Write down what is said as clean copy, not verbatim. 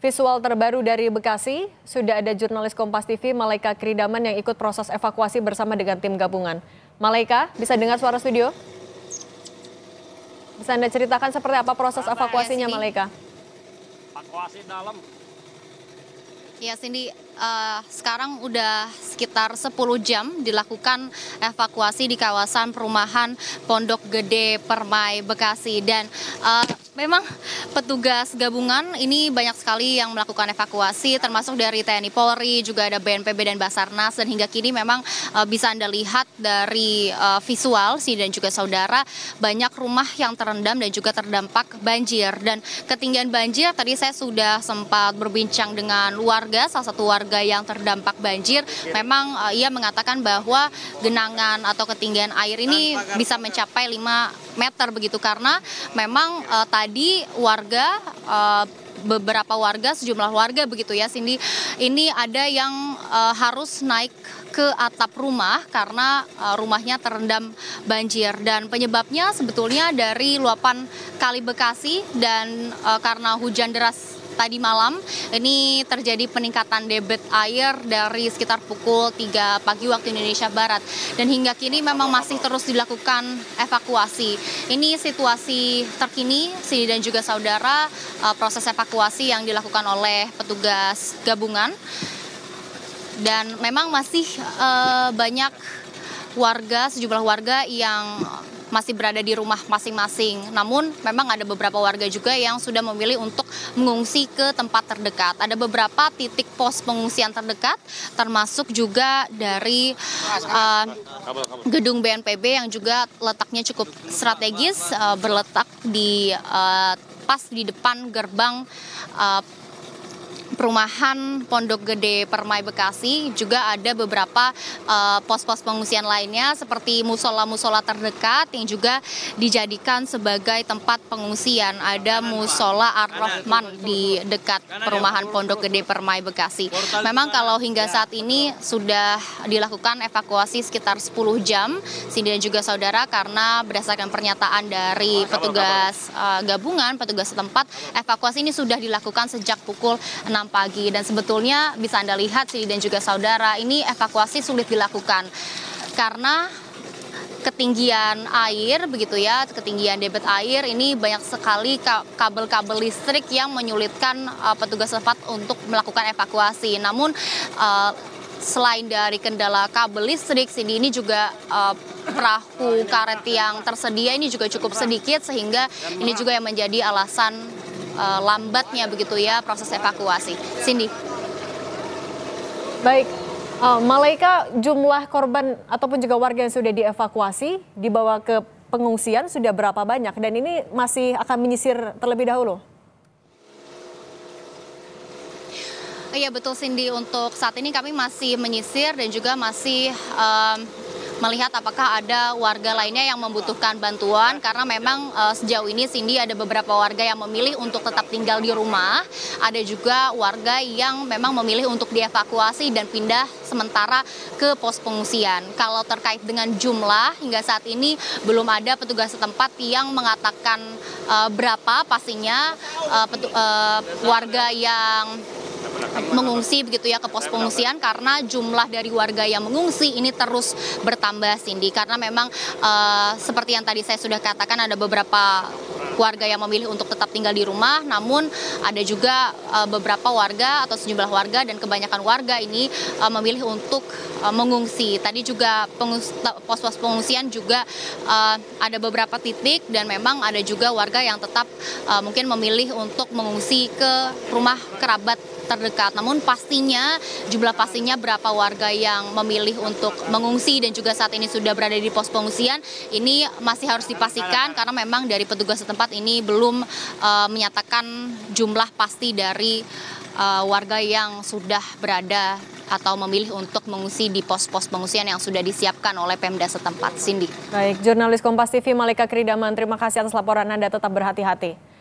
Visual terbaru dari Bekasi, sudah ada jurnalis Kompas TV Malaika Kridaman yang ikut proses evakuasi bersama dengan tim gabungan. Malaika, bisa dengar suara studio? Bisa Anda ceritakan seperti apa proses evakuasinya, Malaika? Evakuasi dalam. Ya, Cindy, sekarang udah sekitar 10 jam dilakukan evakuasi di kawasan perumahan Pondok Gede Permai Bekasi. Dan memang petugas gabungan ini banyak sekali yang melakukan evakuasi, termasuk dari TNI Polri, juga ada BNPB dan Basarnas. Dan hingga kini memang bisa Anda lihat dari visual dan juga saudara, banyak rumah yang terendam dan juga terdampak banjir. Dan ketinggian banjir, tadi saya sudah sempat berbincang dengan warga, salah satu warga yang terdampak banjir. Memang ia mengatakan bahwa genangan atau ketinggian air ini bisa mencapai 5 meter begitu, karena memang tadi warga, beberapa warga, sejumlah warga begitu ya Cindy, ini ada yang harus naik ke atap rumah karena rumahnya terendam banjir. Dan penyebabnya sebetulnya dari luapan Kali Bekasi, dan karena hujan deras tadi malam ini terjadi peningkatan debit air dari sekitar pukul 3 pagi waktu Indonesia Barat, dan hingga kini memang masih terus dilakukan evakuasi. Ini situasi terkini Cindy dan juga saudara, proses evakuasi yang dilakukan oleh petugas gabungan, dan memang masih banyak warga, sejumlah warga yang masih berada di rumah masing-masing. Namun memang ada beberapa warga juga yang sudah memilih untuk mengungsi ke tempat terdekat. Ada beberapa titik pos pengungsian terdekat, termasuk juga dari gedung BNPB yang juga letaknya cukup strategis, berletak di pas di depan gerbang perumahan Pondok Gede Permai Bekasi. Juga ada beberapa pos-pos pengungsian lainnya seperti musola-musola terdekat yang juga dijadikan sebagai tempat pengungsian. Ada musola Ar-Rahman di dekat perumahan Pondok Gede Permai Bekasi. Memang kalau hingga saat ini sudah dilakukan evakuasi sekitar 10 jam, Cindy dan juga saudara, karena berdasarkan pernyataan dari petugas gabungan, petugas setempat, evakuasi ini sudah dilakukan sejak pukul 6 pagi. Dan sebetulnya bisa Anda lihat sih dan juga saudara, ini evakuasi sulit dilakukan karena ketinggian air begitu ya, ketinggian debit air ini banyak sekali kabel-kabel listrik yang menyulitkan petugas setempat untuk melakukan evakuasi. Namun selain dari kendala kabel listrik, ini juga perahu karet yang tersedia ini juga cukup sedikit, sehingga ini juga yang menjadi alasan lambatnya begitu ya proses evakuasi. Cindy. Baik, Malaika, jumlah korban ataupun juga warga yang sudah dievakuasi dibawa ke pengungsian sudah berapa banyak, dan ini masih akan menyisir terlebih dahulu? Iya betul Cindy, untuk saat ini kami masih menyisir dan juga masih melihat apakah ada warga lainnya yang membutuhkan bantuan, karena memang sejauh ini Cindy ada beberapa warga yang memilih untuk tetap tinggal di rumah, ada juga warga yang memang memilih untuk dievakuasi dan pindah sementara ke pos pengungsian. Kalau terkait dengan jumlah, hingga saat ini belum ada petugas setempat yang mengatakan berapa pastinya warga yang mengungsi begitu ya ke pos pengungsian, karena jumlah dari warga yang mengungsi ini terus bertambah Cindy, karena memang seperti yang tadi saya sudah katakan, ada beberapa warga yang memilih untuk tetap tinggal di rumah, namun ada juga beberapa warga atau sejumlah warga dan kebanyakan warga ini memilih untuk mengungsi. Tadi juga pos-pos pengungsian juga ada beberapa titik, dan memang ada juga warga yang tetap mungkin memilih untuk mengungsi ke rumah kerabat terdekat. Namun jumlah pastinya berapa warga yang memilih untuk mengungsi dan juga saat ini sudah berada di pos pengungsian, ini masih harus dipastikan, karena memang dari petugas setempat ini belum menyatakan jumlah pasti dari warga yang sudah berada atau memilih untuk mengungsi di pos-pos pengungsian yang sudah disiapkan oleh Pemda setempat. Cindy. Baik, jurnalis Kompas TV Malaika Kridaman, terima kasih atas laporan Anda, tetap berhati-hati.